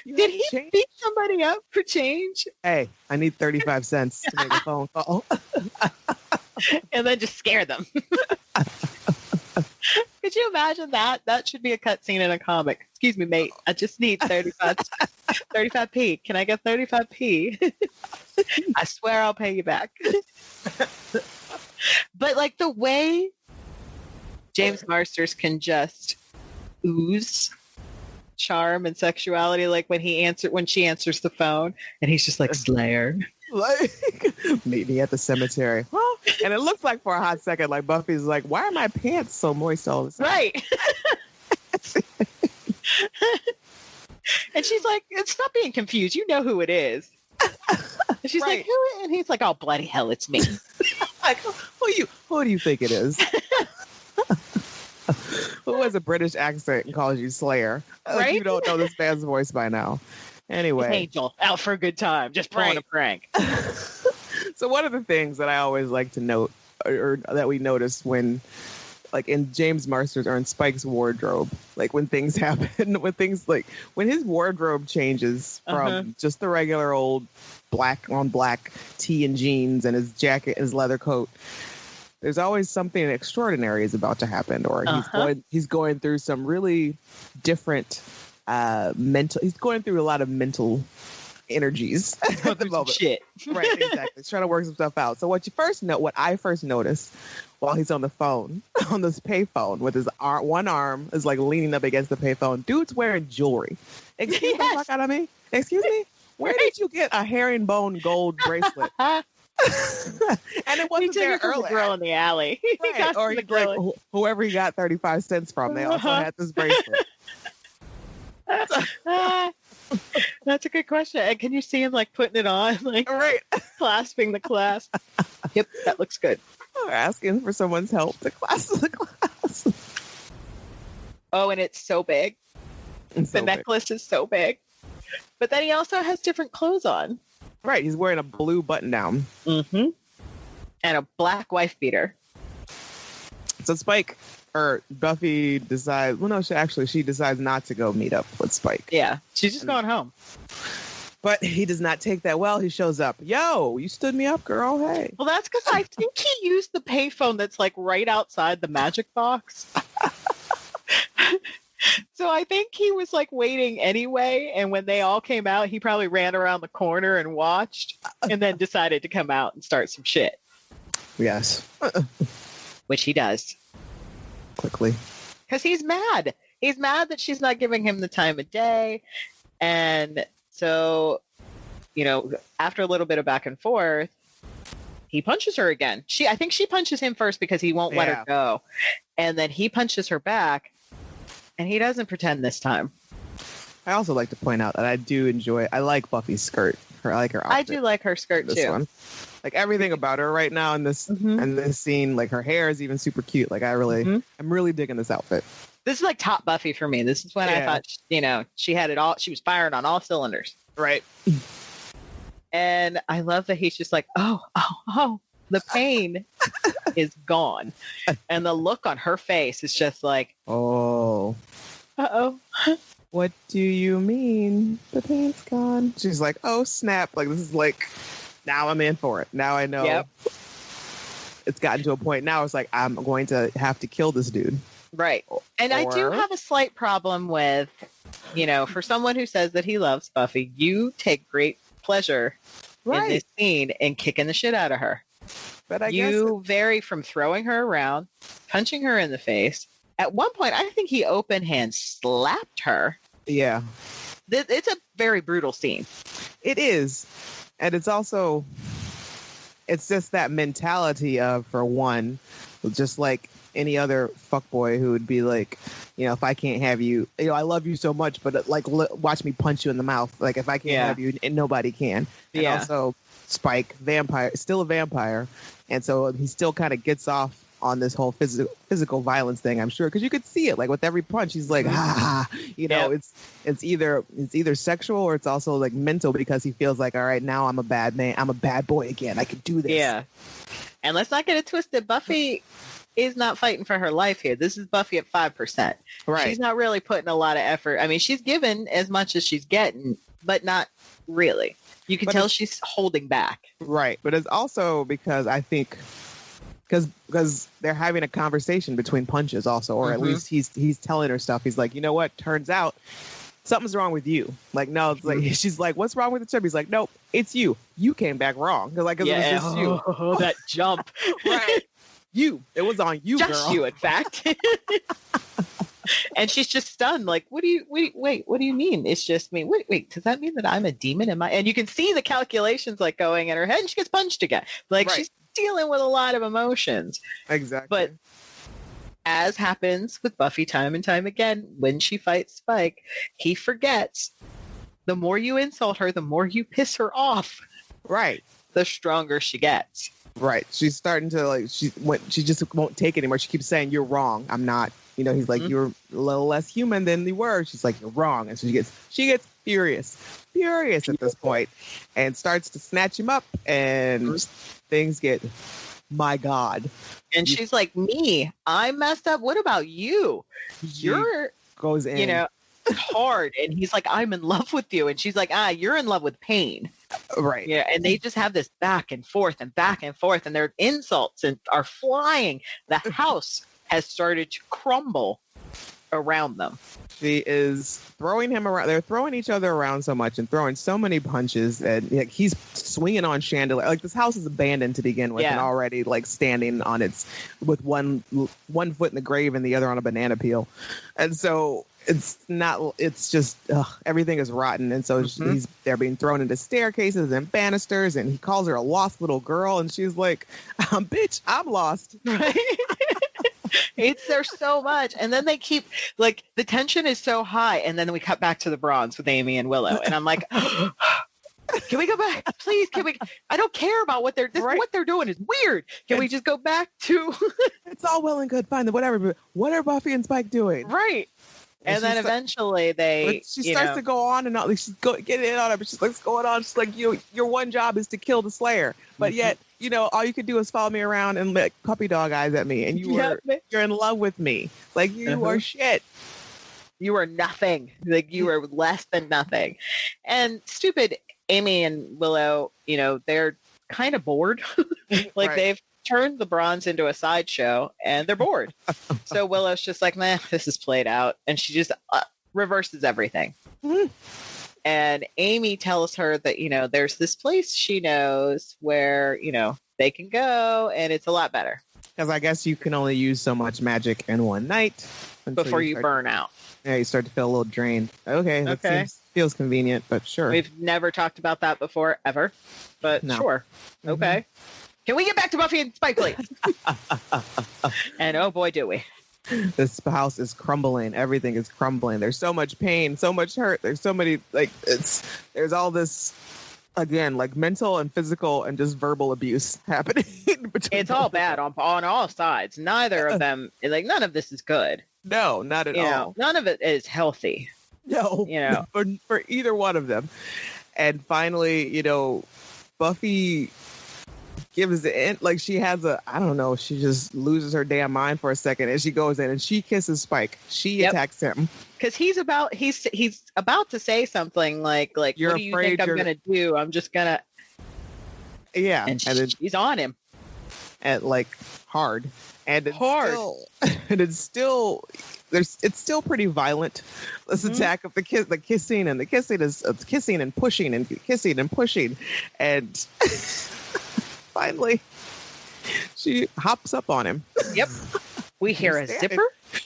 Did he beat somebody up for change? Hey, I need 35 cents to make a phone call. And then just scare them. Could you imagine that? That should be a cutscene in a comic. Excuse me, mate. I just need 35p. Can I get 35p? I swear I'll pay you back. But like the way James Marsters can just ooze charm and sexuality, like when she answers the phone and he's just like, Slayer. Like, meet me at the cemetery. Huh? And it looks like for a hot second, like Buffy's like, why are my pants so moist all the time? Right. And she's like, stop being confused. You know who it is. And she's like, who? And he's like, oh, bloody hell, it's me. Like, who do you think it is? Who has a British accent and calls you Slayer? Right? You don't know this man's voice by now. Anyway. Angel, out for a good time. Just pulling a prank. So one of the things that I always like to note, or that we notice when, like in James Marsters or in Spike's wardrobe, like when things happen, when his wardrobe changes from just the regular old black on black tee and jeans and his jacket, his leather coat, there's always something extraordinary is about to happen, or he's going through some really different he's going through a lot of mental energies at the moment. Shit. Right, exactly. He's trying to work some stuff out. So what I first noticed while he's on the phone, on this payphone with his one arm is like leaning up against the payphone, dude's wearing jewelry. Excuse the fuck out of me? Excuse me? Where did you get a herringbone gold bracelet? And it wasn't there earlier. The girl in the alley. Right. Or like, whoever he got 35 cents from, they also had this bracelet. That's a good question. And can you see him like putting it on, like clasping the clasp? Yep, that looks good. Or asking for someone's help to clasp the clasp. Oh, and it's so big. The necklace is so big. But then he also has different clothes on. Right, he's wearing a blue button down. Mm-hmm. And a black wife beater. So Buffy decides, she decides not to go meet up with Spike. Yeah, she's just going home. But he does not take that well. He shows up. Yo, you stood me up, girl. Hey. Well, that's because I think he used the payphone that's like right outside the magic box. So I think he was like waiting anyway. And when they all came out, he probably ran around the corner and watched and then decided to come out and start some shit. Yes. Which he does. Quickly. Because he's mad. He's mad that she's not giving him the time of day. And so, after a little bit of back and forth, he punches her again. I think she punches him first because he won't let her go. And then he punches her back. And he doesn't pretend this time. I also like to point out that I like Buffy's skirt. I like her outfit. I do like her skirt too. One. Like everything about her right now in this and this scene, like her hair is even super cute. Like I'm really digging this outfit. This is like top Buffy for me. This is when I thought, she had it all. She was firing on all cylinders. Right. And I love that he's just like, oh, the pain is gone. And the look on her face is just like, oh. Uh-oh. What do you mean the pain's gone? She's like, oh, snap. Like, this is like, now I'm in for it. Now I know. Yep. It's gotten to a point now. It's like, I'm going to have to kill this dude. Right. And I do have a slight problem with, for someone who says that he loves Buffy, you take great pleasure in this scene and kicking the shit out of her. But you vary from throwing her around, punching her in the face. At one point, I think he open hand slapped her. Yeah. It's a very brutal scene. It is. And it's also, it's just that mentality of, for one, just like any other fuckboy who would be like, if I can't have you, I love you so much, but like, watch me punch you in the mouth. Like, if I can't have you, and nobody can. And also, Spike, vampire, still a vampire. And so he still kind of gets off on this whole physical violence thing, I'm sure, because you could see it. Like, with every punch, he's like, it's either sexual or it's also like mental, because he feels like, all right, now I'm a bad man. I'm a bad boy again. I can do this. Yeah. And let's not get it twisted. Buffy is not fighting for her life here. This is Buffy at 5%. Right. She's not really putting a lot of effort. I mean, she's given as much as she's getting, but not really. You can tell she's holding back. Right. But it's also because I think because they're having a conversation between punches also, or at least he's telling her stuff. He's like, you know what? Turns out something's wrong with you. Like, no, it's like, she's like, what's wrong with the chip? He's like, nope, it's you. You came back wrong. Cause it was just you. Oh, that jump. Right. It was on you, just girl. You, in fact. And she's just stunned. Like, what do you mean? It's just me. Wait, does that mean that I'm a demon? And you can see the calculations like going in her head, and she gets punched again. Like, she's dealing with a lot of emotions. Exactly. But as happens with Buffy time and time again, when she fights Spike, he forgets. The more you insult her, the more you piss her off. Right. The stronger she gets. Right. She's starting to she just won't take it anymore. She keeps saying, you're wrong. I'm not. He's like, you're a little less human than you were. She's like, you're wrong. And so she gets furious at this point, and starts to snatch him up, and things get, my God. And she's like, me, I messed up. What about you? You're goes in, hard. And he's like, I'm in love with you. And she's like, you're in love with pain. Right. Yeah. And they just have this back and forth, and their insults are flying. The house has started to crumble around them. She is throwing him around. They're throwing each other around so much and throwing so many punches, and he's swinging on chandelier. Like, this house is abandoned to begin with, and already like standing on its with one foot in the grave and the other on a banana peel, and so it's just everything is rotten. And so they're being thrown into staircases and banisters, and he calls her a lost little girl, and she's like, bitch, I'm lost. Right. It's there so much, and then they keep like the tension is so high, and then we cut back to the bronze with Amy and Willow, and I'm like, can we go back, please? Can we? I don't care about what they're what they're doing is weird. Can we just go back to? It's all well and good, fine, whatever. But what are Buffy and Spike doing? Right. And then eventually she starts to go on and on. Like, she's getting in on it, but she's like, what's going on? She's like, your one job is to kill the Slayer, but yet, all you could do is follow me around and like puppy dog eyes at me, and you're in love with me. Like, you are shit. You are nothing. Like, you are less than nothing. And stupid Amy and Willow, they're kind of bored. Like, they've turned the bronze into a sideshow, and they're bored. So Willow's just like, meh, this is played out. And she just reverses everything. And Amy tells her that, there's this place she knows where, they can go, and it's a lot better. Because I guess you can only use so much magic in one night. Before you burn out. Yeah, you start to feel a little drained. Okay, that feels convenient, but sure. We've never talked about that before, ever. But sure. Okay. Can we get back to Buffy and Spike, please? And oh boy, do we. This house is crumbling. Everything is crumbling. There's so much pain, so much hurt. There's so many, there's all this, again, like mental and physical and just verbal abuse happening. It's all bad on all sides. Neither of them, like, none of this is good. No, not at all. None of it is healthy. No, for either one of them. And finally, Buffy gives in, like she has I don't know, she just loses her damn mind for a second, and she goes in and she kisses Spike. She attacks him because he's about to say something like you're what do you think I'm gonna do? I'm just gonna and she's on him at like hard, and it's hard, and it's still pretty violent. This attack of the kissing and kissing and pushing and kissing and pushing, and finally she hops up on him. Yep. We hear a zipper.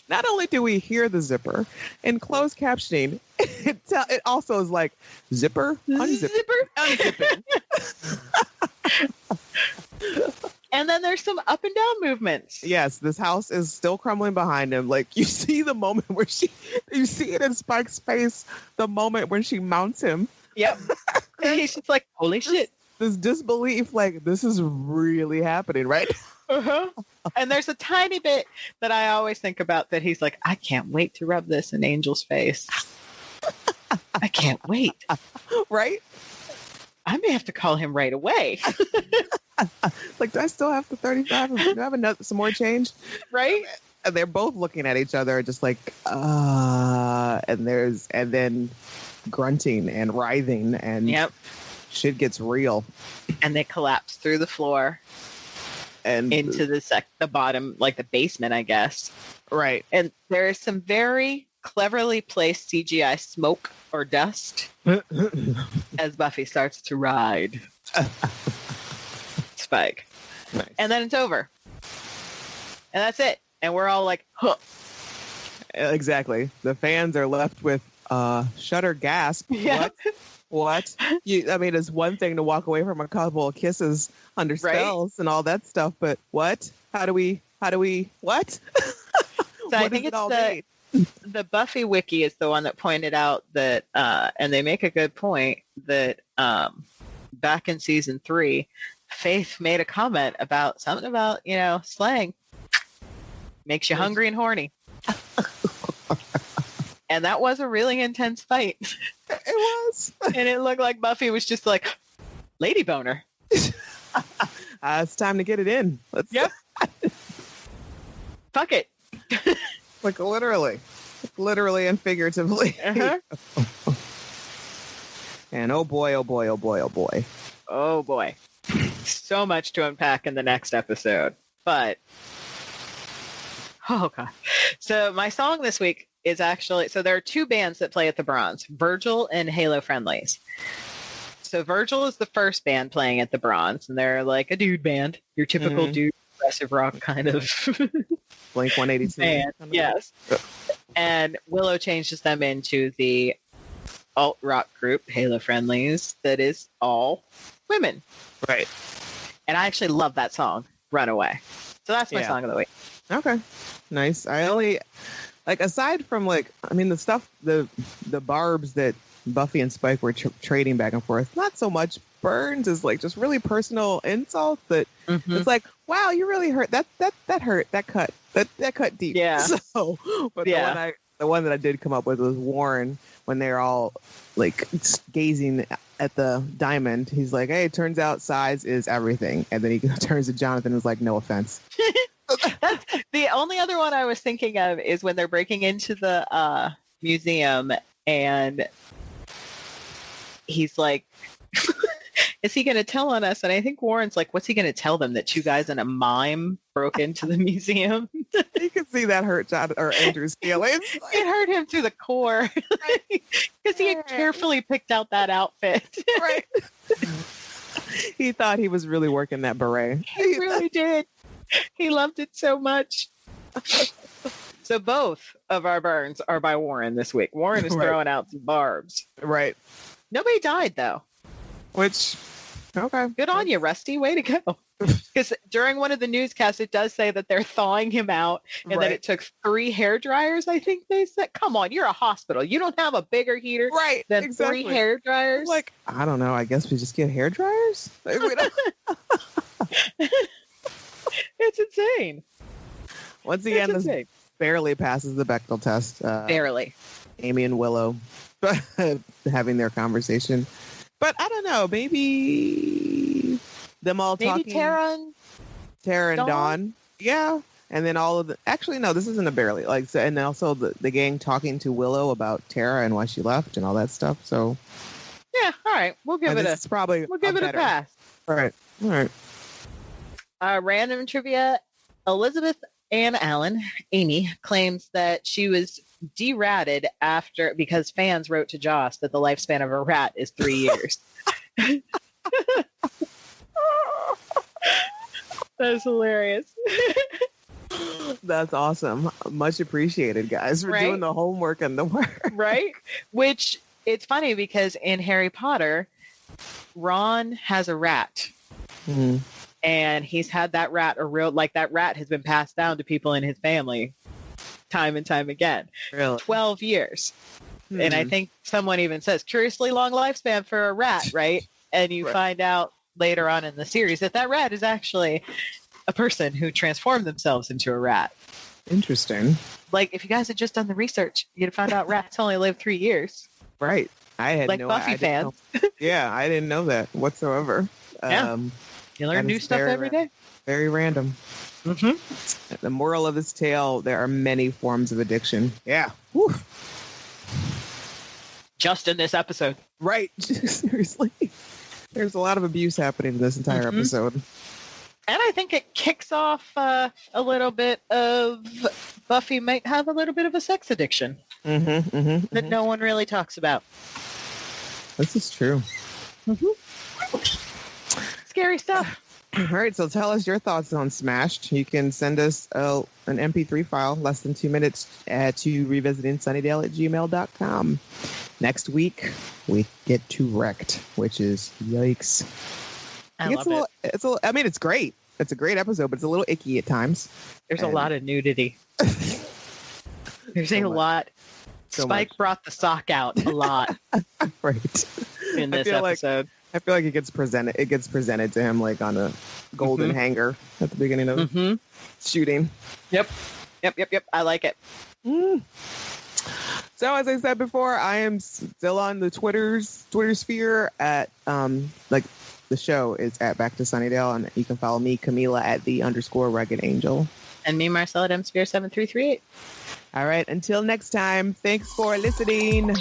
Not only do we hear the zipper, in closed captioning, it also is like zipper, unzipping. And then there's some up and down movements. Yes, this house is still crumbling behind him. Like you see the moment where you see it in Spike's face, the moment when she mounts him. Yep. He's just like, holy shit. This disbelief, like this is really happening, right? Uh-huh. And there's a tiny bit that I always think about that he's like, I can't wait to rub this in Angel's face. I can't wait. Right? I may have to call him right away. Like, do I still have the 35? Do I have some more change? Right? And they're both looking at each other just like, and then grunting and writhing and shit gets real. And they collapse through the floor and into the bottom, like the basement, I guess. Right. And there is some very cleverly placed CGI smoke or dust as Buffy starts to ride Spike. Nice. And then it's over. And that's it. And we're all like, huh. Exactly. The fans are left with shudder gasp. Yeah. What? It's one thing to walk away from a couple of kisses under spells and all that stuff, but what? How do we, what? So I think it's the Buffy wiki is the one that pointed out that, and they make a good point that back in season 3, Faith made a comment about something about, slang makes you hungry and horny. And that was a really intense fight. It was. And it looked like Buffy was just like, lady boner. It's time to get it in. Yep. Fuck it. Like literally and figuratively. Uh-huh. And oh boy. Oh boy. So much to unpack in the next episode. But, oh God. So my song this week is actually, so there are two bands that play at the Bronze, Virgil and Halo Friendlies. So Virgil is the first band playing at the Bronze, and they're like a dude band, your typical dude progressive rock kind of Blink 182 band. Yes. And Willow changes them into the alt rock group Halo Friendlies that is all women. Right. And I actually love that song, Runaway. So that's my song of the week. Okay. Nice. I only aside from the stuff, the barbs that Buffy and Spike were trading back and forth, not so much burns as just really personal insults that it's like, wow, you really hurt. That hurt. That cut deep. Yeah. So, but the one that I did come up with was Warren when they're all gazing at the diamond. He's like, hey, it turns out size is everything. And then he turns to Jonathan and is like, no offense. That's the only other one I was thinking of is when they're breaking into the museum and he's like, is he going to tell on us? And I think Warren's like, what's he going to tell them, that two guys in a mime broke into the museum? You can see that hurt Andrew's feelings. It hurt him to the core because he had carefully picked out that outfit. Right. He thought he was really working that beret. He really did. He loved it so much. So both of our burns are by Warren this week. Warren is throwing out some barbs. Right. Nobody died, though. Which, okay. Good on you, Rusty. Way to go. Because during one of the newscasts, it does say that they're thawing him out and that it took 3 hair dryers, I think they said. Come on, you're a hospital. You don't have a bigger heater than 3 hair dryers? I don't know. I guess we just get hair dryers? It's insane. Once again, barely passes the Bechdel test. Barely. Amy and Willow having their conversation. But I don't know. Maybe them all talking. Maybe Tara and Dawn. Yeah. And then all of the... Actually, no, this isn't a barely. Like, so, and then also the gang talking to Willow about Tara and why she left and all that stuff. So... Yeah, all right. We'll give it a pass. All right. Random trivia. Elizabeth Ann Allen, Amy, claims that she was de-ratted because fans wrote to Joss that the lifespan of a rat is 3 years. That's hilarious. That's awesome. Much appreciated, guys, for doing the homework and the work. Right? Which, it's funny because in Harry Potter, Ron has a rat. Mm-hmm. And he's had that rat that rat has been passed down to people in his family time and time again. Really? 12 years. And I think someone even says, curiously long lifespan for a rat, right? And you find out later on in the series that rat is actually a person who transformed themselves into a rat. Interesting. Like, if you guys had just done the research, you'd have found out rats only live 3 years. Right. I had like Buffy fans. Yeah, I didn't know that whatsoever. Yeah. You learn new stuff every day. Very random. Mm-hmm. The moral of this tale, there are many forms of addiction. Yeah. Whew. Just in this episode. Right. Seriously. There's a lot of abuse happening in this entire episode. And I think it kicks off a little bit of Buffy might have a little bit of a sex addiction that no one really talks about. This is true. Scary stuff. All right, so tell us your thoughts on Smashed. You can send us an MP3 file, less than 2 minutes, to revisitingsunnydale@gmail.com. Next week, we get to Wrecked, which is yikes. I love it. I mean, it's great. It's a great episode, but it's a little icky at times. There's a lot of nudity. There's a lot. Spike brought the sock out a lot. Right. In this episode. I feel like it gets presented to him like on a golden hanger at the beginning of shooting. Yep. I like it. So as I said before, I am still on the Twitter sphere at the show is at Back to Sunnydale, and you can follow me, Camila, at _Rugged Angel. And me, Marcella, at MSphere7338. All right, until next time, thanks for listening.